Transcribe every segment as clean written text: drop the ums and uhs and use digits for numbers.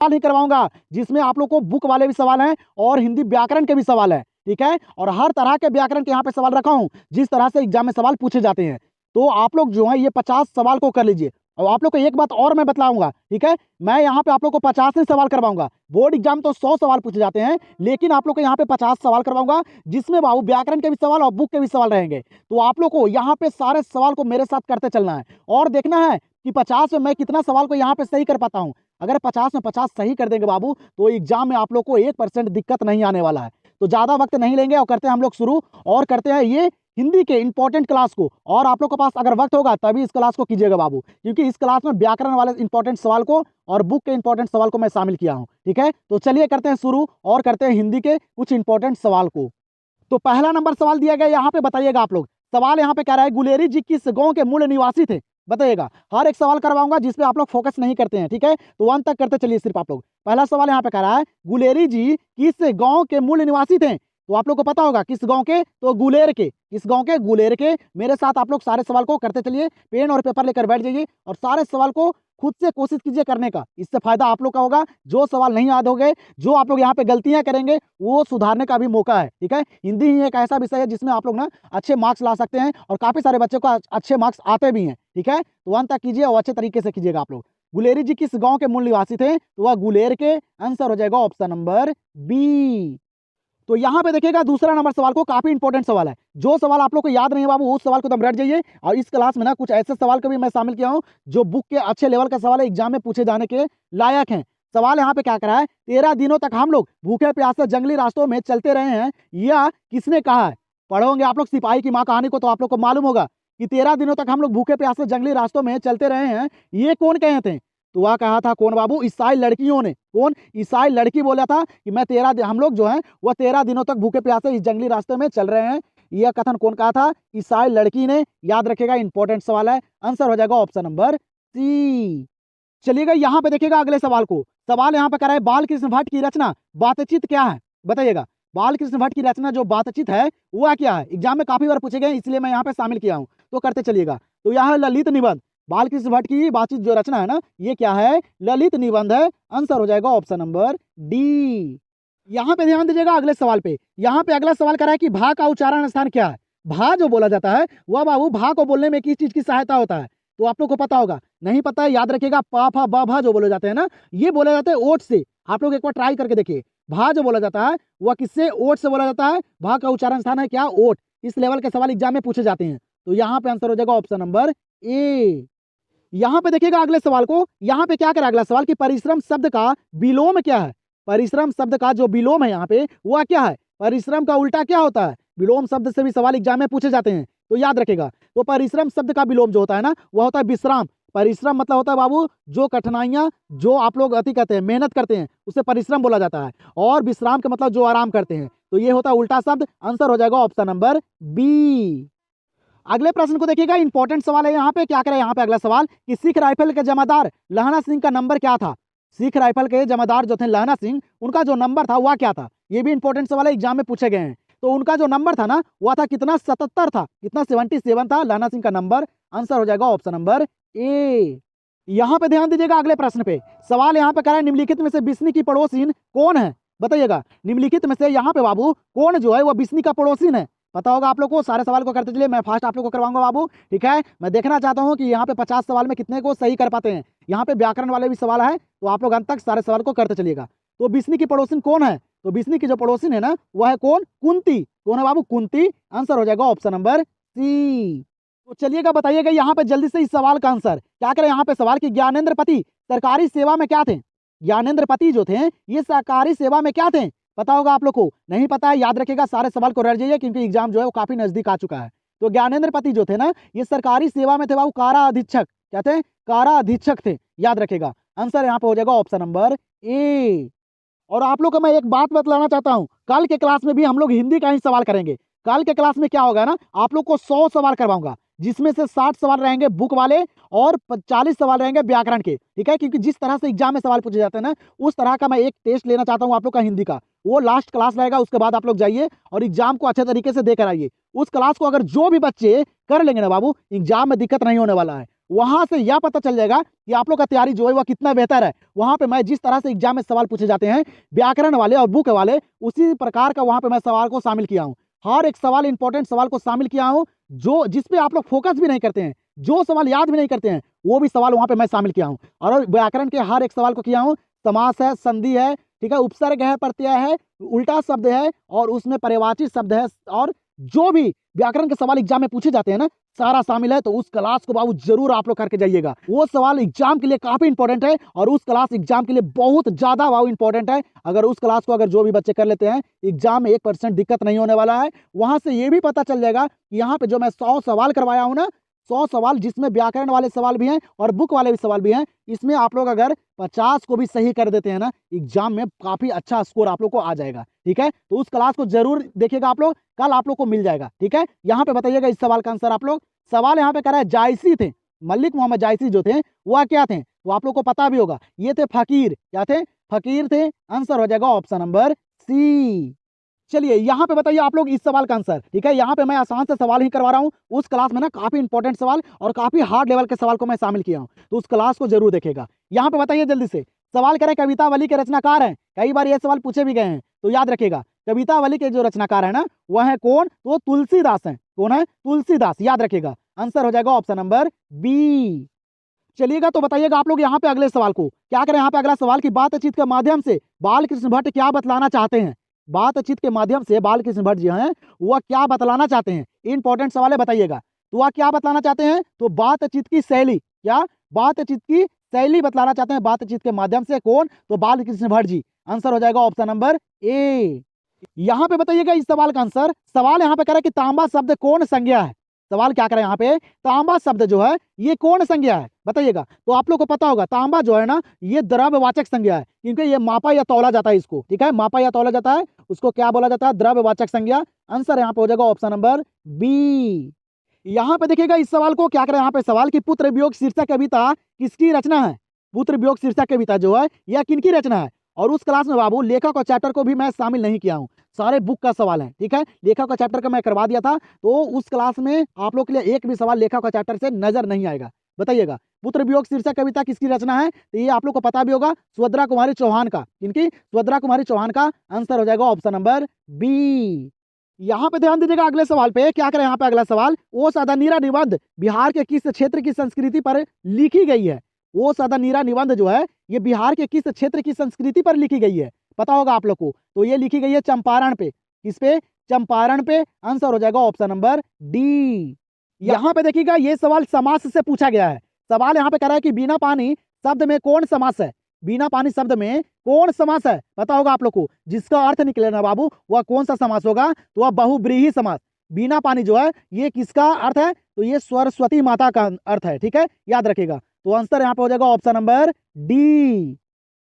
सवाल नहीं करवाऊंगा जिसमें आप लोग को बुक वाले भी सवाल हैं और हिंदी व्याकरण के भी सवाल है, ठीक है। और हर तरह के व्याकरण के यहाँ पे सवाल रखा हूँ जिस तरह से एग्जाम में सवाल पूछे जाते हैं। तो आप लोग जो है ये 50 सवाल को कर लीजिए। और आप लोग को एक बात और मैं बतलाऊंगा, ठीक है, मैं यहाँ पे आप लोग को 50 नहीं सवाल करवाऊंगा। बोर्ड एग्जाम तो 100 सवाल पूछे जाते हैं, लेकिन आप लोग को यहाँ पे 50 सवाल करवाऊंगा जिसमें बाबू व्याकरण के भी सवाल और बुक के भी सवाल रहेंगे। तो आप लोग को यहाँ पे सारे सवाल को मेरे साथ करते चलना है और देखना है कि 50 में मैं कितना सवाल को यहाँ पे सही कर पाता हूँ। अगर 50 में 50 सही कर देंगे बाबू तो एग्जाम में आप लोग को 1% दिक्कत नहीं आने वाला है। तो ज्यादा वक्त नहीं लेंगे और करते हैं हम लोग शुरू, और करते हैं ये हिंदी के इंपॉर्टेंट क्लास को। और आप लोग के पास अगर वक्त होगा तभी इस क्लास को कीजिएगा बाबू, क्योंकि इस क्लास में व्याकरण वाले इंपॉर्टेंट सवाल को और बुक के इंपॉर्टेंट सवाल को मैं शामिल किया हूँ, ठीक है। तो चलिए करते हैं शुरू और करते हैं हिंदी के कुछ इंपॉर्टेंट सवाल को। तो पहला नंबर सवाल दिया गया यहाँ पे, बताइएगा आप लोग। सवाल यहाँ पे कह रहा है गुलेरी जी किस गांव के मूल निवासी थे, बताइएगा। हर एक सवाल करवाऊंगा जिसपे आप लोग फोकस नहीं करते हैं, ठीक है, तो वन तक करते चलिए सिर्फ आप लोग। पहला सवाल यहाँ पे कह रहा है गुलेरी जी किस गांव के मूल निवासी थे, तो आप लोग को पता होगा किस गांव के, तो गुलेर के। किस गांव के, गुलेर के। मेरे साथ आप लोग सारे सवाल को करते चलिए, पेन और पेपर लेकर बैठ जाइए और सारे सवाल को खुद से कोशिश कीजिए करने का। इससे फायदा आप लोग का होगा। जो सवाल नहीं याद हो गए, जो आप लोग यहाँ पे गलतियां करेंगे वो सुधारने का भी मौका है, ठीक है। हिंदी ही एक ऐसा विषय है जिसमें आप लोग ना अच्छे मार्क्स ला सकते हैं और काफी सारे बच्चों को अच्छे मार्क्स आते भी हैं, ठीक है। तो वन तक कीजिए और अच्छे तरीके से कीजिएगा आप लोग। गुलेरी जी किस गांव के मूल निवासी थे, तो वह गुलेर के। आंसर हो जाएगा ऑप्शन नंबर बी। तो यहाँ पे देखिएगा दूसरा नंबर सवाल को, काफी इंपॉर्टेंट सवाल है। जो सवाल आप लोग को याद नहीं है बाबू उस सवाल को तुम रट जाइए। और इस क्लास में ना कुछ ऐसे सवाल को भी मैं शामिल किया हूँ जो बुक के अच्छे लेवल का सवाल है, एग्जाम में पूछे जाने के लायक हैं। सवाल यहाँ पे क्या करा है, 13 दिनों तक हम लोग भूखे प्यासे जंगली रास्तों में चलते रहे हैं, यह किसने कहा है। पढ़ोगे आप लोग सिपाही की माँ कहानी को तो आप लोग को मालूम होगा कि 13 दिनों तक हम लोग भूखे प्यासे जंगली रास्तों में चलते रहे हैं, ये कौन कहे थे। तो वह कहा था कौन बाबू, ईसाई लड़कियों ने। कौन, ईसाई लड़की बोला था कि मैं 13 हम लोग जो है वह 13 दिनों तक भूखे प्यासे इस जंगली रास्ते में चल रहे हैं। यह कथन कौन कहा था, ईसाई लड़की ने। याद रखेगा, इंपॉर्टेंट सवाल है। आंसर हो जाएगा ऑप्शन नंबर सी। चलिएगा यहाँ पे देखिएगा अगले सवाल को। सवाल यहाँ पे कर रहा है बाल कृष्ण भट्ट की रचना बातचीत क्या है, बताइएगा। बाल कृष्ण भट्ट की रचना जो बातचीत है वह क्या है। एग्जाम में काफी बार पूछे गए इसलिए मैं यहाँ पे शामिल किया हूँ, तो करते चलिएगा। तो यह है ललित निबंध। बाल कृष्ण भट्ट की बातचीत जो रचना है ना, ये क्या है, ललित निबंध है। आंसर हो जाएगा ऑप्शन नंबर डी। यहाँ पे ध्यान दीजिएगा अगले सवाल पे। यहाँ पे अगला सवाल कर रहा है कि भा का उच्चारण स्थान क्या है। भा जो बोला जाता है वह बाबू भा को बोलने में किस चीज की सहायता होता है, तो आप लोग को पता होगा। नहीं पता है, याद रखिएगा, पा फा बा भा जो बोले जाते हैं ना, ये बोले जाते हैं ओट से। आप लोग एक बार ट्राई करके देखिए। भा जो बोला जाता है वह किससे, ओट से बोला जाता है। भा का उच्चारण स्थान है क्या, ओट। इस लेवल के सवाल एग्जाम में पूछे जाते हैं। तो यहाँ पे आंसर हो जाएगा ऑप्शन नंबर ए। यहाँ पे देखिएगा अगले सवाल को। यहाँ पे क्या करा अगला सवाल कि परिश्रम शब्द का विलोम क्या है। परिश्रम शब्द का जो विलोम है यहाँ पे वह क्या है, परिश्रम का उल्टा क्या होता है। विलोम शब्द से भी सवाल एग्जाम में पूछे जाते हैं, तो याद रखेगा। तो परिश्रम शब्द का विलोम जो होता है ना वह होता है विश्राम। परिश्रम मतलब होता है बाबू जो कठिनाइयां, जो आप लोग अति कहते हैं, मेहनत करते हैं, उसे परिश्रम बोला जाता है। और विश्राम का मतलब जो आराम करते हैं, तो ये होता है उल्टा शब्द। आंसर हो जाएगा ऑप्शन नंबर बी। अगले प्रश्न को देखिएगा, इंपॉर्टेंट सवाल है यहाँ पे। क्या करें यहाँ पे अगला सवाल कि सिख राइफल के जमादार लहना सिंह का नंबर क्या था। सिख राइफल के जमादार जो थे लहना सिंह, उनका जो नंबर था वह क्या था। ये भी इंपॉर्टेंट सवाल है, एग्जाम में पूछे गए हैं। तो उनका जो नंबर था ना वह था कितना, 77 था। कितना, 77 था लहना सिंह का नंबर। आंसर हो जाएगा ऑप्शन नंबर ए। यहाँ पे ध्यान दीजिएगा अगले प्रश्न पे। सवाल यहाँ पे कह रहा है निम्नलिखित में से बिस्नी की पड़ोसीन कौन है, बताइएगा। निम्नलिखित में से यहाँ पे बाबू कौन जो है वह बिस्नी का पड़ोसीन है, पता होगा आप लोग को। सारे सवाल को करते चलिए, मैं फास्ट आप लोग को करवाऊंगा बाबू, ठीक है। मैं देखना चाहता हूँ कि यहाँ पे 50 सवाल में कितने को सही कर पाते हैं। यहाँ पे व्याकरण वाले भी सवाल है, तो आप लोग अंत तक सारे सवाल को करते चलिएगा। तो बिस्नी की पड़ोसिन कौन है, तो बिस्नी की जो पड़ोसिन है ना वह है कौन, कुंती। कौन है बाबू, कुंती। आंसर हो जाएगा ऑप्शन नंबर सी। तो चलिएगा बताइएगा यहाँ पे जल्दी से इस सवाल का आंसर। क्या करें यहाँ पे सवाल कि ज्ञानेंद्र पति सरकारी सेवा में क्या थे। ज्ञानेंद्र पति जो थे ये सरकारी सेवा में क्या थे, पता होगा आप लोग को। नहीं पता है, याद रखेगा, सारे सवाल को रट जाइए क्योंकि एग्जाम जो है वो काफी नजदीक आ चुका है। तो ज्ञानेंद्र पति जो थे ना ये सरकारी सेवा में थे बाबू, कारा अधीक्षक। क्या थे, कारा अधीक्षक थे, याद रखेगा। आंसर यहाँ पे हो जाएगा ऑप्शन नंबर ए। और आप लोग को मैं एक बात बतलाना चाहता हूँ, कल के क्लास में भी हम लोग हिंदी का ही सवाल करेंगे। कल के क्लास में क्या होगा ना, आप लोग को 100 सवाल करवाऊंगा, जिसमें से 60 सवाल रहेंगे बुक वाले और 40 सवाल रहेंगे व्याकरण के, ठीक है। क्योंकि जिस तरह से एग्जाम में सवाल पूछे जाते हैं ना उस तरह का मैं एक टेस्ट लेना चाहता हूँ आप लोग का हिंदी का। वो लास्ट क्लास रहेगा, उसके बाद आप लोग जाइए और एग्जाम को अच्छे तरीके से देकर आइए। उस क्लास को अगर जो भी बच्चे कर लेंगे ना बाबू, एग्जाम में दिक्कत नहीं होने वाला है। वहां से यह पता चल जाएगा कि आप लोग का तैयारी जो है वह कितना बेहतर है। वहां पे मैं जिस तरह से एग्जाम में सवाल पूछे जाते हैं व्याकरण वाले और बुक वाले, उसी प्रकार का वहां पे मैं सवाल को शामिल किया हूँ। हर एक सवाल, इंपॉर्टेंट सवाल को शामिल किया हूँ, जो जिसपे आप लोग फोकस भी नहीं करते हैं, जो सवाल याद भी नहीं करते हैं, वो भी सवाल वहां पे मैं शामिल किया हूँ। और व्याकरण के हर एक सवाल को किया हूँ। समास है, संधि है, ठीक है, उपसर्ग है, प्रत्यय है, उल्टा शब्द है, और उसमें पर्यायवाची शब्द है, और जो भी व्याकरण के सवाल एग्जाम में पूछे जाते हैं ना, सारा शामिल है। तो उस क्लास को बाबू जरूर आप लोग करके जाइएगा। वो सवाल एग्जाम के लिए काफी इंपॉर्टेंट है, और उस क्लास एग्जाम के लिए बहुत ज्यादा बाबू इंपॉर्टेंट है। अगर उस क्लास को अगर जो भी बच्चे कर लेते हैं, एग्जाम में 1% दिक्कत नहीं होने वाला है। वहां से ये भी पता चल जाएगा कि यहाँ पे जो मैं 100 सवाल करवाया हूँ ना, 100 सवाल जिसमें व्याकरण वाले सवाल भी हैं और बुक वाले भी सवाल भी हैं, इसमें आप लोग अगर 50 को भी सही कर देते हैं ना, एग्जाम में काफी अच्छा स्कोर आप लोग को आ जाएगा। ठीक है, तो उस क्लास को जरूर देखिएगा आप लोग, कल आप लोग को मिल जाएगा। ठीक है, यहाँ पे बताइएगा इस सवाल का आंसर आप लोग। सवाल यहाँ पे कह रहा है जायसी थे, मलिक मोहम्मद जायसी जो थे वह क्या थे, तो आप लोग को पता भी होगा, ये थे फकीर। क्या थे? फकीर थे। आंसर हो जाएगा ऑप्शन नंबर सी। चलिए यहाँ पे बताइए आप लोग इस सवाल का आंसर। ठीक है, यहाँ पे मैं आसान से सवाल ही करवा रहा हूँ। उस क्लास में ना काफी इंपॉर्टेंट सवाल और काफी हार्ड लेवल के सवाल को मैं शामिल किया हूँ, तो उस क्लास को जरूर देखेगा। यहाँ पे बताइए जल्दी से, सवाल करें कवितावली के रचनाकार हैं, कई बार ये सवाल पूछे भी गए हैं, तो याद रखेगा कवितावली के जो रचनाकार है ना, वह है कौन? तो तुलसीदास है। कौन है? तुलसीदास, याद रखेगा। आंसर हो जाएगा ऑप्शन नंबर बी। चलिएगा, तो बताइएगा आप लोग यहाँ पे अगले सवाल को क्या करें। यहाँ पे अगला सवाल की बातचीत के माध्यम से बाल कृष्ण भट्ट क्या बतलाना चाहते हैं। बातचीत के माध्यम से बाल कृष्ण भट्ट जी हैं वह क्या बतलाना चाहते हैं, इंपॉर्टेंट सवाल है, बताइएगा। तो वह क्या बतलाना चाहते हैं? तो बातचीत की शैली, क्या बातचीत की शैली बतलाना चाहते हैं बातचीत के माध्यम से। कौन? तो बाल कृष्ण भट्ट जी। आंसर हो जाएगा ऑप्शन नंबर ए। यहाँ पे बताइएगा इस सवाल का आंसर। सवाल यहाँ पे कह रहा है कि तांबा शब्द कौन संज्ञा है। सवाल क्या करें यहाँ पे, तांबा शब्द जो है ये कौन संज्ञा है, बताइएगा। तो आप लोग को पता होगा तांबा जो है ना, ये द्रव्यवाचक संज्ञा है, क्योंकि ये मापा या तौला जाता है इसको। ठीक है, मापा या तौला जाता है, उसको क्या बोला जाता है? द्रव्यवाचक संज्ञा। आंसर यहाँ पे हो जाएगा ऑप्शन नंबर बी। यहाँ पे देखिएगा इस सवाल को क्या करें। यहाँ पे सवाल की पुत्र वियोग शीर्षक कविता किसकी रचना है। पुत्र वियोग शीर्षक कविता जो है यह किनकी रचना है। और उस क्लास में बाबू लेखक और चैप्टर को भी मैं शामिल नहीं किया हूँ, सारे बुक का सवाल है। ठीक है, लेखक और चैप्टर का मैं करवा दिया था, तो उस क्लास में आप लोग के लिए एक भी सवाल लेखक और चैप्टर से नजर नहीं आएगा। बताइएगा पुत्र वियोग शीर्षक कविता किसकी रचना है, तो ये आप लोग को पता भी होगा, सुभद्रा कुमारी चौहान का। इनकी सुभद्रा कुमारी चौहान का। आंसर हो जाएगा ऑप्शन नंबर बी। यहाँ पे ध्यान दीजिएगा अगले सवाल पे क्या करें। यहाँ पे अगला सवाल, ओ सदा नीरा निबंध बिहार के किस क्षेत्र की संस्कृति पर लिखी गई है। वो सदा नीरा निबंध जो है ये बिहार के किस क्षेत्र की संस्कृति पर लिखी गई है, पता होगा आप लोग को। तो ये लिखी गई है चंपारण पे। किस पे? चंपारण पे। आंसर हो जाएगा ऑप्शन नंबर डी। यहाँ पे देखिएगा ये सवाल समास से पूछा गया है। सवाल यहाँ पे कह रहा है कि बिना पानी शब्द में कौन समास है। बिना पानी शब्द में कौन समास है, पता होगा आप लोग को। जिसका अर्थ निकले ना बाबू, वह कौन सा समास होगा, तो वह बहुब्रीहि समास। बिना पानी जो है ये किसका अर्थ है, तो ये सरस्वती माता का अर्थ है। ठीक है, याद रखेगा। तो आंसर यहाँ पे हो जाएगा ऑप्शन नंबर डी।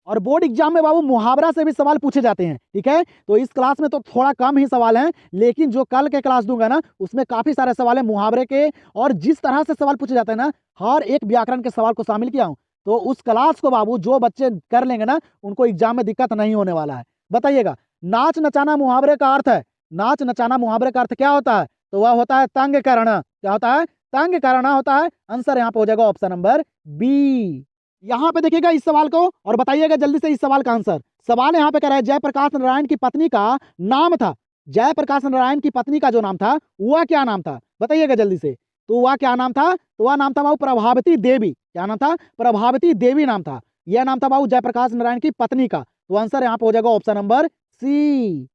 और बोर्ड एग्जाम में बाबू मुहावरा से भी सवाल पूछे जाते हैं। ठीक है, तो इस क्लास में तो थोड़ा कम ही सवाल हैं, लेकिन जो कल के क्लास दूंगा ना, उसमें काफी सारे सवाल है मुहावरे के। और जिस तरह से सवाल पूछे जाते हैं ना, हर एक व्याकरण के सवाल को शामिल किया हूँ। तो उस क्लास को बाबू जो बच्चे कर लेंगे ना, उनको एग्जाम में दिक्कत नहीं होने वाला है। बताइएगा, नाच नचाना मुहावरे का अर्थ है। नाच नचाना मुहावरे का अर्थ क्या होता है, तो वह होता है तंग करना। क्या होता है? तंग करना होता है। आंसर यहाँ पे हो जाएगा ऑप्शन नंबर बी। यहाँ पे देखिएगा इस सवाल को और बताइएगा जल्दी से इस सवाल का आंसर। सवाल यहाँ पे कह रहा है जयप्रकाश नारायण की पत्नी का नाम था। जयप्रकाश नारायण की पत्नी का जो नाम था वह क्या नाम था, बताइएगा जल्दी से। तो वह क्या नाम था, तो वह नाम था बाबू प्रभावती देवी। क्या नाम था? प्रभावती देवी नाम था। यह नाम था बाबू जयप्रकाश नारायण की पत्नी का। तो आंसर यहाँ पे हो जाएगा ऑप्शन नंबर सी।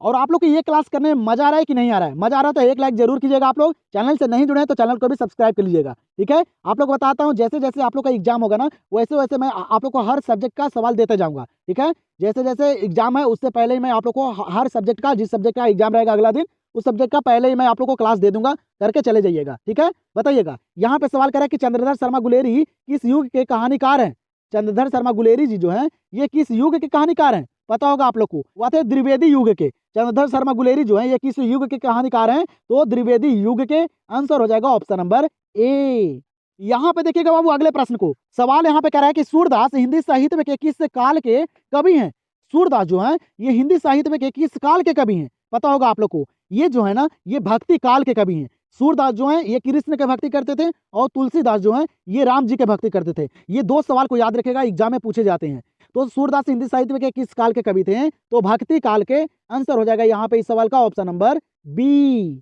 और आप लोग को ये क्लास करने में मजा आ रहा है कि नहीं आ रहा है? मजा आ रहा है तो एक लाइक जरूर कीजिएगा। आप लोग चैनल से नहीं जुड़े हैं तो चैनल को भी सब्सक्राइब कर लीजिएगा। ठीक है, आप लोग बताता हूँ जैसे जैसे आप लोग का एग्जाम होगा ना, वैसे वैसे मैं आप लोग को हर सब्जेक्ट का सवाल देते जाऊंगा। ठीक है, जैसे जैसे एग्जाम है उससे पहले ही मैं आप लोग को हर सब्जेक्ट का, जिस सब्जेक्ट का एग्जाम रहेगा अगला दिन, उस सब्जेक्ट का पहले ही मैं आप लोग को क्लास दे दूंगा, करके चले जाइएगा। ठीक है, बताइएगा। यहाँ पे सवाल करा कि चंद्रधर शर्मा गुलेरी किस युग के कहानीकार हैं। चंद्रधर शर्मा गुलेरी जी जो है ये किस युग के कहानीकार हैं, पता होगा आप लोग को। वह थे द्विवेदी युग के। चंद्रधर शर्मा गुलेरी जो है ये किस युग के कहानीकार हैं, तो द्विवेदी युग के। आंसर हो जाएगा ऑप्शन नंबर ए। यहाँ पे देखिएगा बाबू अगले प्रश्न को। सवाल यहाँ पे कह रहा है कि सूरदास हिंदी साहित्य में के किस काल के कवि हैं। सूरदास जो है ये हिंदी साहित्य में के किस काल के कवि हैं, पता होगा आप लोग को। ये जो है ना ये भक्ति काल के कवि हैं। सूरदास जो है ये कृष्ण के भक्ति करते थे और तुलसीदास जो है ये राम जी के भक्ति करते थे। ये दो सवाल को याद रखेगा, एग्जाम में पूछे जाते हैं। तो सूरदास हिंदी साहित्य में के किस काल के कवि थे? तो भक्ति काल के। आंसर हो जाएगा यहाँ पे इस सवाल का ऑप्शन नंबर बी।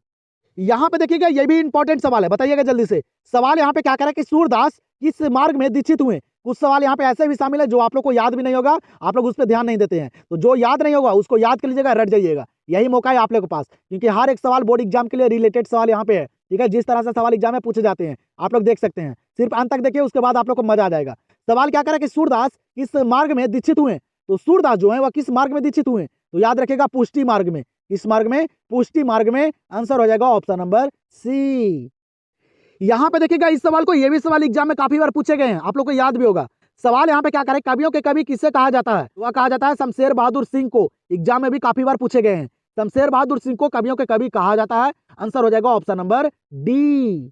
यहाँ पे देखिएगा ये भी इंपॉर्टेंट सवाल है, बताइएगा जल्दी से। सवाल यहाँ पे क्या करें कि सूरदास किस मार्ग में दीक्षित हुए? कुछ सवाल यहाँ पे ऐसे भी शामिल है जो आप लोग को याद भी नहीं होगा, आप लोग उस पर ध्यान नहीं देते हैं। तो जो याद नहीं होगा उसको याद कर लीजिएगा, रट जाइएगा। यही मौका है आप लोग के पास, क्योंकि हर एक सवाल बोर्ड एग्जाम के लिए रिलेटेड सवाल यहाँ पे है। ठीक है, जिस तरह से सवाल एग्जाम में पूछे जाते हैं आप लोग देख सकते हैं। सिर्फ अंत तक देखिए, उसके बाद आप लोग को मजा आ जाएगा। सवाल क्या करें कि सूरदास किस मार्ग में दीक्षित हुए? तो सूरदास जो है वह किस मार्ग में दीक्षित हुए? तो याद रखेगा पुष्टि मार्ग में। किस मार्ग में? पुष्टि मार्ग में। आंसर हो जाएगा ऑप्शन नंबर सी। यहाँ पे देखिएगा इस सवाल को, ये भी सवाल एग्जाम में काफी बार पूछे गए हैं, आप लोग को याद भी होगा। सवाल यहाँ पे क्या करें, कवियों के कवि किससे कहा जाता है? वह कहा जाता है शमशेर बहादुर सिंह को। एग्जाम में भी काफी बार पूछे गए हैं, शमशेर बहादुर सिंह को कवियों के कवि कहा जाता है। आंसर हो जाएगा ऑप्शन नंबर डी।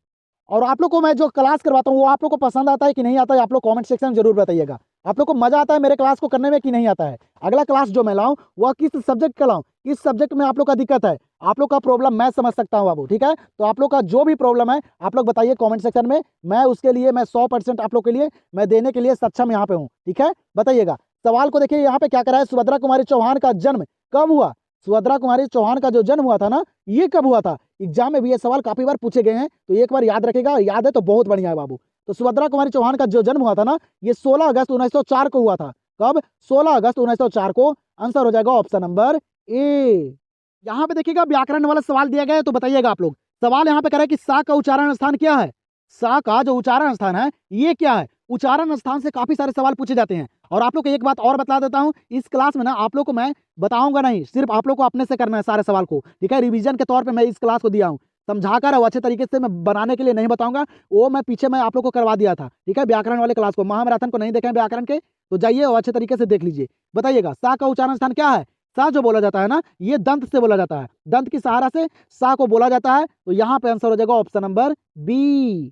और आप लोग को मैं जो क्लास करवाता हूँ वो आप लोग को पसंद आता है कि नहीं आता है, आप लोग कमेंट सेक्शन में जरूर बताइएगा। आप लोग को मजा आता है मेरे क्लास को करने में कि नहीं आता है? अगला क्लास जो मैं लाऊं वह किस सब्जेक्ट का लाऊं, किस सब्जेक्ट में आप लोग का दिक्कत है, आप लोग का प्रॉब्लम मैं समझ सकता हूं बाबू। ठीक है, तो आप लोग का जो भी प्रॉब्लम है आप लोग बताइए कमेंट सेक्शन में। मैं उसके लिए मैं 100% आप लोग के लिए मैं देने के लिए सक्षम यहाँ पे हूँ। ठीक है, बताइएगा। सवाल को देखिए यहाँ पे क्या करा है, सुभद्रा कुमारी चौहान का जन्म कब हुआ? सुभद्रा कुमारी चौहान का जो जन्म हुआ था ना, ये कब हुआ था? एग्जाम में भी ये सवाल काफी बार पूछे गए हैं, तो एक बार याद रखेगा। याद है तो बहुत बढ़िया है बाबू। तो सुभद्रा कुमारी चौहान का जो जन्म हुआ था ना, ये 16 अगस्त 1904 को हुआ था। कब? 16 अगस्त 1904 को। आंसर हो जाएगा ऑप्शन नंबर ए। यहाँ पे देखिएगा व्याकरण वाला सवाल दिया गया है, तो बताइएगा आप लोग। सवाल यहाँ पे करें कि सा का उच्चारण स्थान क्या है? सा का जो उच्चारण स्थान है ये क्या है? उच्चारण स्थान से काफी सारे सवाल पूछे जाते हैं। और आप लोग को एक बात और बता देता हूँ, इस क्लास में ना आप लोग को मैं बताऊंगा नहीं, सिर्फ आप लोग को अपने से करना है सारे सवाल को। ठीक है, रिवीजन के तौर पे मैं इस क्लास को दिया हूँ, समझाकर और अच्छे तरीके से मैं बनाने के लिए नहीं बताऊंगा। वो मैं पीछे मैं आप लोग को करवा दिया था। ठीक है, व्याकरण वाले क्लास को, महामैराथन को नहीं देखें व्याकरण के तो जाइए और अच्छे तरीके से देख लीजिए। बताइएगा सा का उच्चारण स्थान क्या है? सा जो बोला जाता है ना, ये दंत से बोला जाता है, दंत की सहारा से सा को बोला जाता है। तो यहाँ पे आंसर हो जाएगा ऑप्शन नंबर बी।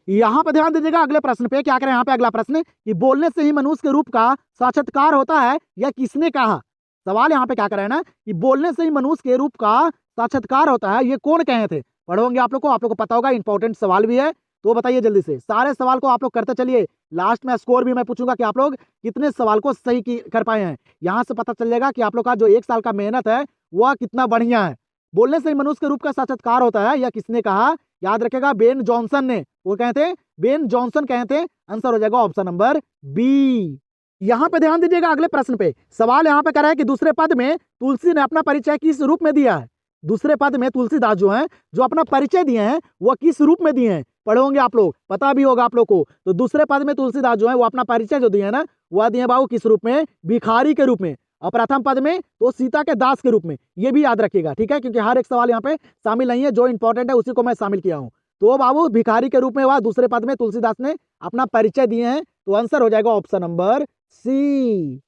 यहाँ पे ध्यान दीजिएगा अगले प्रश्न पे। क्या करें यहाँ पे अगला प्रश्न कि बोलने से ही मनुष्य के रूप का साक्षात्कार होता है, यह किसने कहा? सवाल यहाँ पे क्या करें ना कि बोलने से ही मनुष्य के रूप का साक्षात्कार होता है, ये कौन कहे थे? पढ़ोगे आप लोग को पता होगा, इंपॉर्टेंट सवाल भी है। तो बताइए जल्दी से, सारे सवाल को आप लोग करते चलिए। लास्ट में स्कोर भी मैं पूछूंगा कि आप लोग कितने सवाल को सही कर पाए हैं। यहाँ से पता चल जाएगा कि आप लोग का जो 1 साल का मेहनत है वह कितना बढ़िया है। बोलने से ही मनुष्य के रूप का साक्षात्कार होता है, यह किसने कहा? याद रखेगा बेन जॉनसन ने। वो कहे थे, बेन जॉनसन कहे थे। आंसर हो जाएगा ऑप्शन नंबर बी। यहाँ पे ध्यान दीजिएगा अगले प्रश्न पे। सवाल यहाँ पे कह रहा है कि दूसरे पद में तुलसी ने अपना परिचय किस रूप में दिया है? दूसरे पद में तुलसीदास जो है जो अपना परिचय दिए हैं वह किस रूप में दिए हैं? पढ़ोगे आप लोग, पता भी होगा आप लोग को। तो दूसरे पद में तुलसीदास जो है वो अपना परिचय जो दिए है ना, वह दिए बाबू किस रूप में? भिखारी के रूप में। और प्रथम पद में तो सीता के दास के रूप में। ये भी याद रखिएगा, ठीक है, क्योंकि हर एक सवाल यहाँ पे शामिल नहीं है, जो इंपॉर्टेंट है उसी को मैं शामिल किया हूँ। तो बाबू भिखारी के रूप में हुआ, दूसरे पद में तुलसीदास ने अपना परिचय दिए हैं। तो आंसर हो जाएगा ऑप्शन नंबर सी।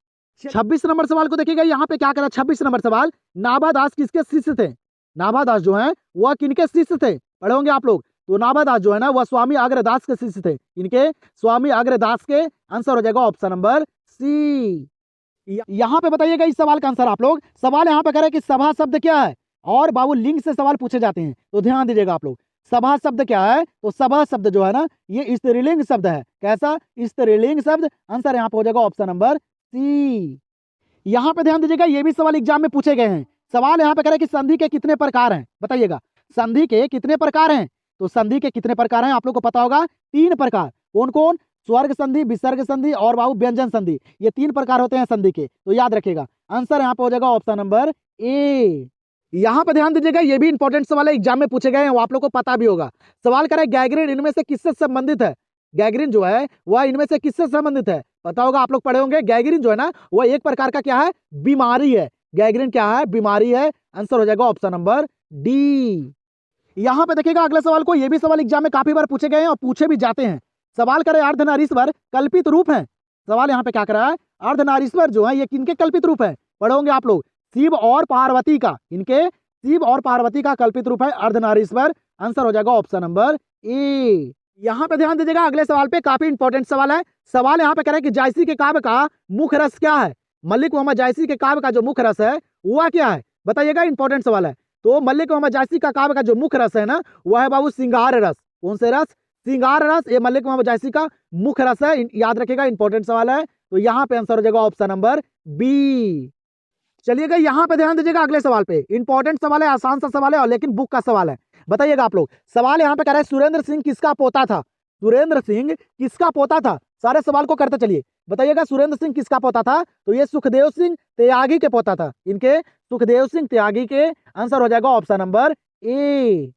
26 नंबर सवाल को देखिएगा, यहाँ पे क्या करा। 26 नंबर सवाल, नाभादास किसके शिष्य थे? नाभादास जो है वह किनके शिष्य थे? पढ़ोगे आप लोग। तो नाभादास जो है ना वह स्वामी अग्रदास के शिष्य थे। इनके स्वामी अग्रदास के। आंसर हो जाएगा ऑप्शन नंबर सी। यहाँ पे बताइएगा इस सवाल का आंसर आप लोग। सवाल यहाँ पे करें कि सभा शब्द क्या है? और बाबू लिंग से सवाल पूछे जाते हैं, तो ध्यान दीजिएगा आप लोग। सभा शब्द क्या है? तो सभा शब्द जो है ना ये स्त्रीलिंग शब्द है। कैसा? स्त्रीलिंग शब्द। आंसर यहाँ पे हो जाएगा ऑप्शन नंबर सी। यहाँ पे ध्यान दीजिएगा, ये भी सवाल एग्जाम में पूछे गए हैं। सवाल यहाँ पे करें कि संधि के कितने प्रकार हैं? बताइएगा संधि के कितने प्रकार हैं? तो संधि के कितने प्रकार हैं आप लोग को पता होगा, 3 प्रकार। कौन कौन? स्वर्ग संधि, विसर्ग संधि और बाबू व्यंजन संधि। ये 3 प्रकार होते हैं संधि के, तो याद रखिएगा। आंसर यहाँ पे हो जाएगा ऑप्शन नंबर ए। यहाँ पे ध्यान दीजिएगा, ये भी इंपॉर्टेंट सवाल है, एग्जाम में पूछे गए हैं, वो आप लोग को पता भी होगा। सवाल करें गैंग्रीन इनमें से किससे संबंधित है? गैंग्रीन जो है वह इनमें से किससे संबंधित है? पता होगा, आप लोग पढ़े होंगे। गैंग्रीन जो है ना वह एक प्रकार का क्या है? बीमारी है। गैंग्रीन क्या है? बीमारी है। आंसर हो जाएगा ऑप्शन नंबर डी। यहाँ पे देखिएगा अगले सवाल को, ये भी सवाल एग्जाम में काफी बार पूछे गए हैं और पूछे भी जाते हैं। सवाल करें अर्धनारीश्वर कल्पित रूप है। सवाल यहाँ पे क्या कर रहा है? अर्धनारीश्वर जो है ये किनके कल्पित रूप है? पढ़ोगे आप लोग। शिव और पार्वती का। इनके शिव और पार्वती का कल्पित रूप है अर्धनारीश्वर। आंसर हो जाएगा ऑप्शन नंबर ए। यहाँ पे ध्यान दीजिएगा अगले सवाल पे, काफी इंपॉर्टेंट सवाल है। सवाल यहाँ पे करें कि जायसी के काव्य का मुख्य रस क्या है? मलिक मोहम्मद जायसी के काव्य का जो मुख्य रस है वह क्या है? बताइएगा, इंपॉर्टेंट सवाल है। तो मल्लिक मोहम्मद जायसी का काव्य का जो मुख्य रस है ना, वह है बाबू श्रृंगार रस। कौन से रस? श्रृंगार रस। ये मल्लिक मोहम्मद जायसी का मुख्य रस है, याद रखिएगा, इंपॉर्टेंट सवाल है। तो यहाँ पे आंसर हो जाएगा ऑप्शन नंबर बी। चलिएगा यहाँ पे ध्यान दीजिएगा, अगले सवाल पे। इंपॉर्टेंट सवाल है, आसान सा सवाल है, और लेकिन बुक का सवाल है। बताइएगा आप लोग, सवाल यहाँ पे कह रहा है सुरेंद्र सिंह किसका पोता था? सुरेंद्र सिंह किसका पोता था? सारे सवाल को करते चलिए। बताइएगा सुरेंद्र सिंह किसका पोता था? तो ये सुखदेव सिंह त्यागी के पोता था। इनके सुखदेव सिंह त्यागी के। आंसर हो जाएगा ऑप्शन नंबर ए।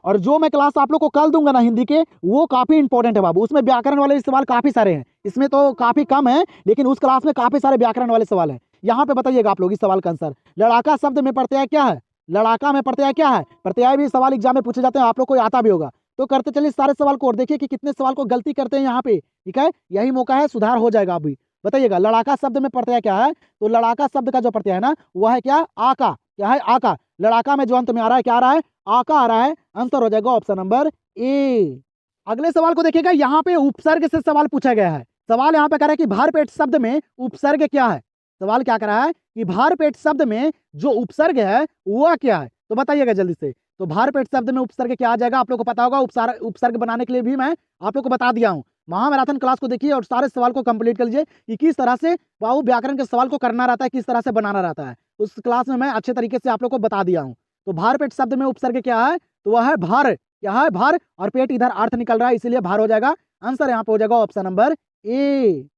और जो मैं क्लास आप लोग को कल दूंगा ना हिंदी के, वो काफी इंपॉर्टेंट है बाबू। उसमें व्याकरण वाले सवाल काफी सारे हैं, इसमें तो काफी कम है, लेकिन उस क्लास में काफी सारे व्याकरण वाले सवाल हैं। यहाँ पे बताइएगा आप लोग इस सवाल का आंसर। लड़ाका शब्द में प्रत्यय क्या है? लड़ाका में प्रत्यय क्या है? प्रत्यय भी सवाल एग्जाम में पूछे जाते हैं, आप लोग को आता भी होगा। तो करते चलिए सारे सवाल को, और देखिए कि कितने सवाल को गलती करते हैं यहाँ पे। ठीक है, यही मौका है, सुधार हो जाएगा अभी। बताइएगा लड़ाका शब्द में प्रत्यय क्या है? तो लड़ाका शब्द का जो प्रत्यय है ना, वह है क्या? आका। क्या है? आका। लड़ाका में जो अंत में आ रहा है, क्या आ रहा है? आका आ रहा है। आंसर हो जाएगा ऑप्शन नंबर ए। अगले सवाल को देखिएगा, यहाँ पे उपसर्ग से सवाल पूछा गया है। सवाल यहाँ पे कह रहा है कि भारपेट शब्द में उपसर्ग क्या है? सवाल क्या कर रहा है कि भारपेट शब्द में जो उपसर्ग है वह क्या है? तो बताइएगा जल्दी से। तो भारपेट शब्द में उपसर्ग क्या आ जाएगा? आप लोग को पता होगा। उपसर्ग बनाने के लिए भी मैं आप लोग को बता दिया हूँ। महामैराथन क्लास को देखिए और सारे सवाल को कंप्लीट कर लीजिए कि किस तरह से बाबू व्याकरण के सवाल को करना रहता है, किस तरह से बनाना रहता है। उस क्लास में मैं अच्छे तरीके से आप लोग को बता दिया हूँ। तो भारपेट शब्द में उपसर्ग क्या है? तो वह है भार। क्या है? भार। और पेट इधर अर्थ निकल रहा है, इसीलिए भार हो जाएगा। आंसर यहाँ पे हो जाएगा ऑप्शन नंबर ए।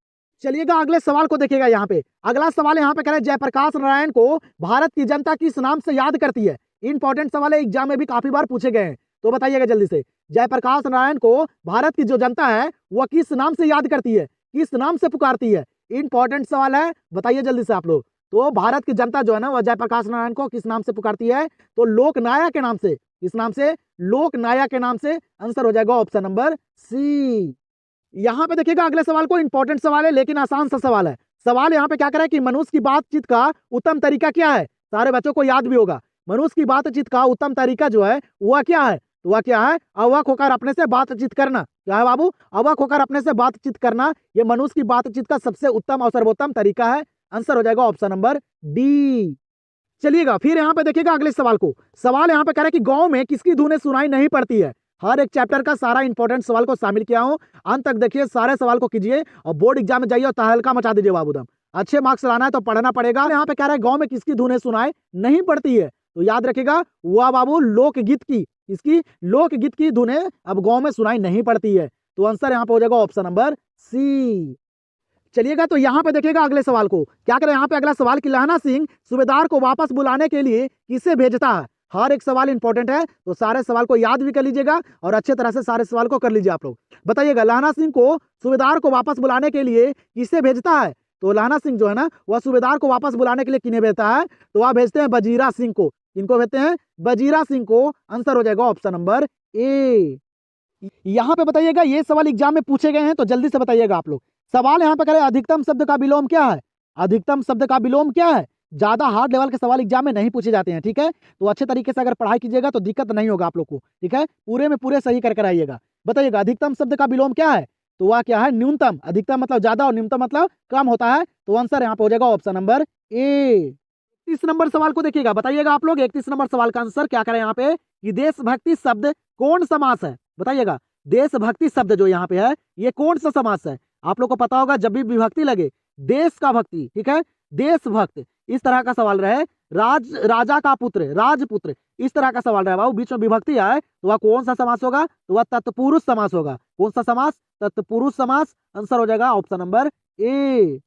चलिएगा अगले सवाल को देखिएगा। यहाँ पे अगला सवाल यहाँ पे कह रहे हैं जयप्रकाश नारायण को भारत की जनता किस नाम से याद करती है? इंपॉर्टेंट सवाल है, एग्जाम में भी काफी बार पूछे गए हैं। तो बताइएगा जल्दी से, जयप्रकाश नारायण को भारत की जो जनता है वह किस नाम से याद करती है, किस नाम से पुकारती है? इंपॉर्टेंट सवाल है, बताइए जल्दी से आप लोग। तो भारत की जनता जो है ना, वह जयप्रकाश नारायण को किस नाम से पुकारती है? तो लोकनायक के नाम से। किस नाम से? लोकनायक के नाम से। आंसर हो जाएगा ऑप्शन नंबर सी। यहाँ पे देखिएगा अगले सवाल को, इंपॉर्टेंट सवाल है लेकिन आसान सा सवाल है। सवाल यहाँ पे क्या कर रहा है कि मनुष्य की बातचीत का उत्तम तरीका क्या है? सारे बच्चों को याद भी होगा। मनुष्य की बातचीत का उत्तम तरीका जो है वह क्या है? तो वह क्या है? अवक होकर अपने से बातचीत करना। क्या है बाबू? अवक होकर अपने से बातचीत करना। यह मनुष्य की बातचीत का सबसे उत्तम और सर्वोत्तम तरीका है। आंसर हो जाएगा ऑप्शन नंबर डी। चलिएगा फिर यहाँ पे देखिएगा अगले सवाल को। सवाल यहाँ पे कह रहा है कि गांव में किसकी धुनें सुनाई नहीं पड़ती है? हर एक चैप्टर का सारा इंपॉर्टेंट सवाल को शामिल किया हूं, अंत तक देखिए, सारे सवाल को कीजिए और बोर्ड एग्जाम में जाइए और तहलका मचा दीजिए बाबूदम। अच्छे मार्क्स लाना है तो पढ़ना पड़ेगा। यहाँ पे कह रहा है गांव में किसकी धुनें सुनाई नहीं पड़ती है? तो याद रखिएगा वह बाबू लोकगीत की। इसकी लोकगीत की धुनें अब गांव में सुनाई नहीं पड़ती है। तो आंसर यहाँ पे हो जाएगा ऑप्शन नंबर सी। चलिएगा तो यहाँ पे देखिएगा अगले सवाल को, क्या करें यहाँ पे अगला सवाल कि लहना सिंह सूबेदार को वापस बुलाने के लिए किसे भेजता है? हर एक सवाल इंपॉर्टेंट है, तो सारे सवाल को याद भी कर लीजिएगा और अच्छे तरह से सारे सवाल को कर लीजिए आप लोग। बताइएगा लहना सिंह को सूबेदार को वापस बुलाने के लिए किसे भेजता है? तो लहना सिंह जो है ना, वह सूबेदार को वापस बुलाने के लिए किन्हें भेजता है? तो वह भेजते हैं वजीरा सिंह को। किनको भेजते हैं? वजीरा सिंह को। आंसर हो जाएगा ऑप्शन नंबर ए। यहाँ पे बताइएगा, ये सवाल एग्जाम में पूछे गए हैं तो जल्दी से बताइएगा आप लोग। सवाल यहाँ पे करें अधिकतम शब्द का विलोम क्या है? अधिकतम शब्द का विलोम क्या है? ज्यादा हार्ड लेवल के सवाल एग्जाम में नहीं पूछे जाते हैं, ठीक है। तो अच्छे तरीके से अगर पढ़ाई कीजिएगा तो दिक्कत नहीं होगा आप लोग को, ठीक है। पूरे में पूरे सही कर आइएगा। बताइएगा अधिकतम शब्द का विलोम क्या है? तो वह क्या है? न्यूनतम। अधिकतम मतलब ज्यादा और न्यूनतम मतलब कम होता है। तो आंसर यहाँ पे हो जाएगा ऑप्शन नंबर ए। 31 नंबर सवाल को देखिएगा, बताइएगा आप लोग 31 नंबर सवाल का आंसर क्या करें यहाँ पे कि देशभक्ति शब्द कौन समास है? बताइएगा देशभक्ति शब्द जो यहाँ पे है ये कौन सा समास है? आप लोग को पता होगा जब भी विभक्ति लगे, देश का भक्ति, ठीक है, देशभक्त, इस तरह का सवाल रहे, राजा का पुत्र, राजपुत्र, इस तरह का सवाल रहे बाबू, बीच में विभक्ति आए तो वह कौन सा समास होगा? तो वह तत्पुरुष समास होगा। कौन सा समास? तत्पुरुष समास। आंसर हो जाएगा ऑप्शन नंबर ए।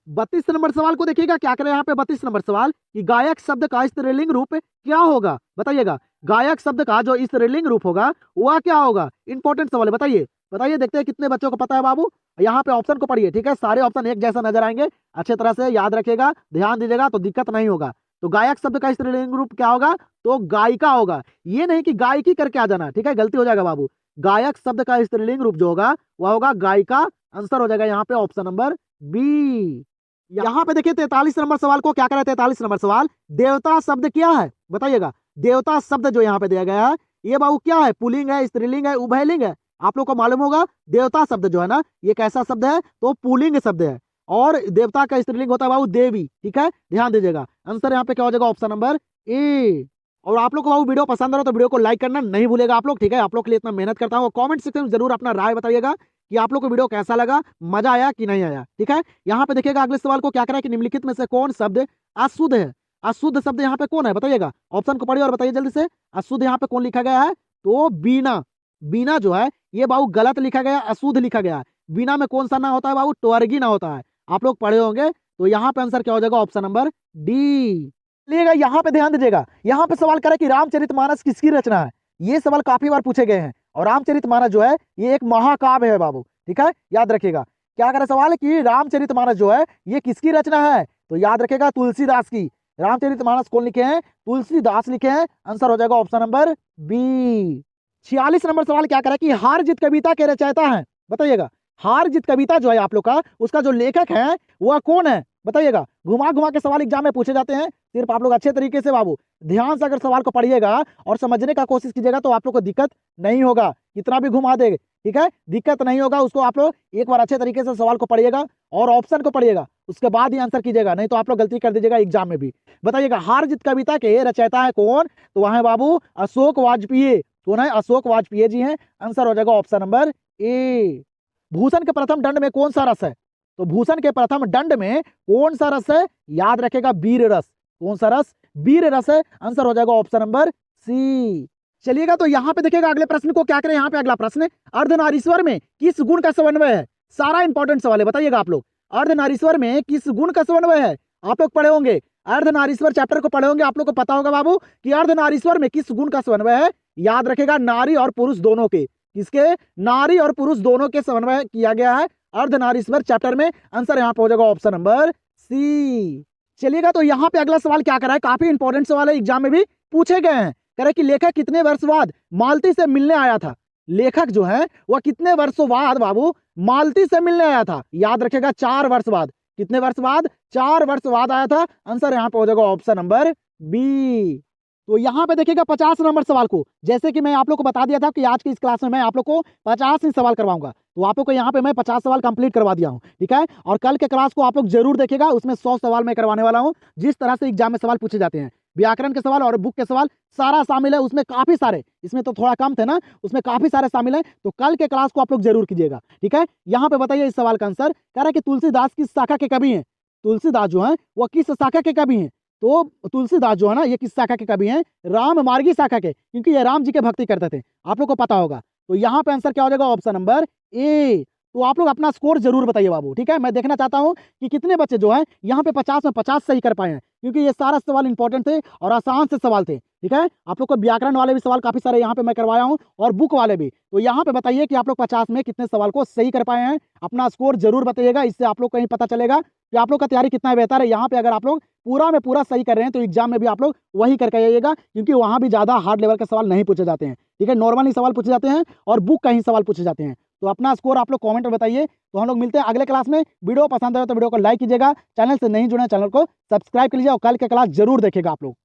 32 नंबर सवाल को देखिएगा, क्या करें यहाँ पे 32 नंबर सवाल कि गायक शब्द का स्त्रीलिंग रूप क्या होगा? बताइएगा गायक शब्द का जो स्त्रीलिंग रूप होगा वह क्या होगा? इंपॉर्टेंट सवाल है, बताइए बताइए, देखते हैं कितने बच्चों को पता है बाबू। यहाँ पे ऑप्शन को पढ़िए, ठीक है, सारे ऑप्शन एक जैसा नजर आएंगे, अच्छे तरह से याद रखिएगा, ध्यान दीजिएगा तो दिक्कत नहीं होगा। तो गायक शब्द का स्त्रीलिंग रूप क्या होगा? तो गायिका होगा। ये नहीं कि गायकी करके आ जाना, ठीक है, गलती हो जाएगा बाबू। गायक शब्द का स्त्रीलिंग रूप जो होगा वह होगा गायिका। आंसर हो जाएगा यहाँ पे ऑप्शन नंबर बी। यहाँ पे देखिए 43 नंबर सवाल को, क्या करें 43 नंबर सवाल, देवता शब्द क्या है? बताइएगा देवता शब्द जो यहाँ पे दिया गया है ये बाबू क्या है? पुल्लिंग है, स्त्रीलिंग है, उभयलिंग है? आप लोग को मालूम होगा देवता शब्द जो है ना ये कैसा शब्द है? तो पुल्लिंग शब्द है, और देवता का स्त्रीलिंग होता है बाबू देवी, ठीक है, ध्यान दीजिएगा। आंसर यहाँ पे क्या हो जाएगा? Option number A. और आप लोग को बाबू वीडियो पसंद आ रहा तो वीडियो को लाइक करना नहीं भूलेगा आप लोग, ठीक है। आप लोग के लिए इतना मेहनत करता हूँ। कमेंट सेक्शन में जरूर अपना राय बताइएगा कि आप लोग को वीडियो कैसा लगा, मजा आया कि नहीं आया, ठीक है। यहाँ पे देखिएगा अगले सवाल को क्या करा है कि निम्नलिखित में से कौन शब्द अशुद्ध है। अशुद्ध शब्द यहाँ पे कौन है बताइएगा, ऑप्शन को पढ़िए और बताइए जल्दी से। अशुद्ध यहाँ पे कौन लिखा गया है, तो बीना। बीना जो है ये बाबू गलत लिखा गया, अशुद्ध लिखा गया है। बीना में कौन सा ना होता है बाबू, ट्वर्गी ना होता है। आप लोग पढ़े होंगे, तो यहाँ पे आंसर क्या हो जाएगा, ऑप्शन नंबर डी। चलिएगा यहाँ पे ध्यान दीजिएगा, यहाँ पे सवाल करे कि रामचरितमानस किसकी रचना है। ये सवाल काफी बार पूछे गए हैं, और रामचरितमानस जो है ये एक महाकाव्य है बाबू, ठीक है, याद रखिएगा। क्या करे सवाल कि रामचरितमानस जो है ये किसकी रचना है, तो याद रखिएगा तुलसीदास की। रामचरितमानस कौन लिखे हैं, तुलसीदास लिखे हैं। आंसर हो जाएगा ऑप्शन नंबर बी। 46 नंबर सवाल क्या करे कि हार जीत कविता के रचयिता हैं, बताइएगा। हार जीत कविता जो है आप लोग का, उसका जो लेखक है वह कौन है बताइएगा। घुमा घुमा के सवाल एग्जाम में पूछे जाते हैं, सिर्फ आप लोग अच्छे तरीके से बाबू ध्यान से अगर सवाल को पढ़िएगा और समझने का कोशिश कीजिएगा तो आप लोग को दिक्कत नहीं होगा। कितना भी घुमा दे, ठीक है, दिक्कत नहीं होगा। उसको आप लोग एक बार अच्छे तरीके से सवाल को पढ़िएगा और ऑप्शन को पढ़िएगा, उसके बाद ही आंसर कीजिएगा, नहीं तो आप लोग गलती कर दीजिएगा एग्जाम में भी। बताइएगा हार जीत कविता के रचयिता है कौन, तो वह है बाबू अशोक वाजपेयी। कौन है, अशोक वाजपेयी जी हैं। आंसर हो जाएगा ऑप्शन नंबर ए। भूषण के प्रथम दंड में कौन सा रस है, तो भूषण के प्रथम दंड में कौन सा रस है, याद रखेगा वीर रस। कौन सा रस, वीर रस है। आंसर हो जाएगा ऑप्शन नंबर सी। चलिएगा तो यहाँ पे देखिएगा अगले प्रश्न को क्या करें। यहाँ पे अगला प्रश्न, अर्धनारीश्वर में किस गुण का समन्वय है। सारा इंपॉर्टेंट सवाल है, बताइएगा आप लोग। अर्धनारीश्वर में किस गुण का समन्वय है, आप लोग पढ़े होंगे अर्धनारीश्वर चैप्टर को पढ़े होंगे, आप लोग को पता होगा बाबू कि अर्धनारीश्वर में किस गुण का समन्वय है। याद रखेगा नारी और पुरुष दोनों के, किसके, नारी और पुरुष दोनों के समन्वय किया गया है अर्धनारीश्वर चैप्टर में। आंसर यहाँ पे हो जाएगा ऑप्शन नंबर सी। चलिएगा तो यहाँ पे अगला सवाल क्या करा है, काफी इंपॉर्टेंट सवाल है, एग्जाम में भी पूछे गए हैं। करे कि लेखक कितने वर्ष बाद मालती से मिलने आया था। लेखक जो है वह कितने वर्षों बाद बाबू मालती से मिलने आया था। याद रखेगा 4 वर्ष बाद। कितने वर्ष बाद, 4 वर्ष बाद आया था। आंसर यहाँ पे हो जाएगा ऑप्शन नंबर बी। तो यहाँ पे देखिएगा 50 नंबर सवाल को, जैसे कि मैं आप लोग को बता दिया था कि आज की इस क्लास में मैं आप लोग को 50 ही सवाल करवाऊंगा, तो आप लोग को यहाँ पे मैं 50 सवाल कंप्लीट करवा दिया हूँ, ठीक है। और कल के क्लास को आप लोग जरूर देखिएगा, उसमें 100 सवाल मैं करवाने वाला हूँ। जिस तरह से एग्जाम में सवाल पूछे जाते हैं, व्याकरण के सवाल और बुक के सवाल सारा शामिल है उसमें, काफी सारे, इसमें तो थोड़ा कम थे ना, उसमें काफी सारे शामिल है। तो कल के क्लास को आप लोग जरूर कीजिएगा, ठीक है। यहाँ पे बताइए इस सवाल का आंसर। कह रहा है कि तुलसीदास किस शाखा के कवि हैं। तुलसीदास जो है वह किस शाखा के कवि हैं, तो तुलसीदास जो है ना ये किस शाखा के कवि हैं, राम मार्गी शाखा के, क्योंकि ये राम जी के भक्ति करते थे, आप लोग को पता होगा। तो यहाँ पे आंसर क्या हो जाएगा, ऑप्शन नंबर ए। तो आप लोग अपना स्कोर जरूर बताइए बाबू, ठीक है। मैं देखना चाहता हूँ कि कितने बच्चे जो है यहाँ पे 50 में 50 सही कर पाए हैं, क्योंकि ये सारा सवाल इंपॉर्टेंट थे और आसान से सवाल थे, ठीक है। आप लोग को व्याकरण वाले भी सवाल काफी सारे यहाँ पे मैं करवाया हूँ और बुक वाले भी। तो यहाँ पे बताइए कि आप लोग 50 में कितने सवाल को सही कर पाए हैं। अपना स्कोर जरूर बताइएगा, इससे आप लोग को कहीं पता चलेगा कि आप लोग का तैयारी कितना बेहतर है। यहाँ पे अगर आप लोग पूरा में पूरा सही कर रहे हैं तो एग्जाम में भी आप लोग वही करके आइएगा, क्योंकि वहाँ भी ज्यादा हार्ड लेवल के सवाल नहीं पूछे जाते हैं, ठीक है। नॉर्मल ही सवाल पूछे जाते हैं और बुक का ही सवाल पूछे जाते हैं। तो अपना स्कोर आप लोग कमेंट में बताइए। तो हम लोग मिलते हैं अगले क्लास में। वीडियो पसंद आए तो वीडियो को लाइक कीजिएगा, चैनल से नहीं जुड़े चैनल को सब्सक्राइब कर लीजिए और कल के क्लास जरूर देखिएगा आप लोग।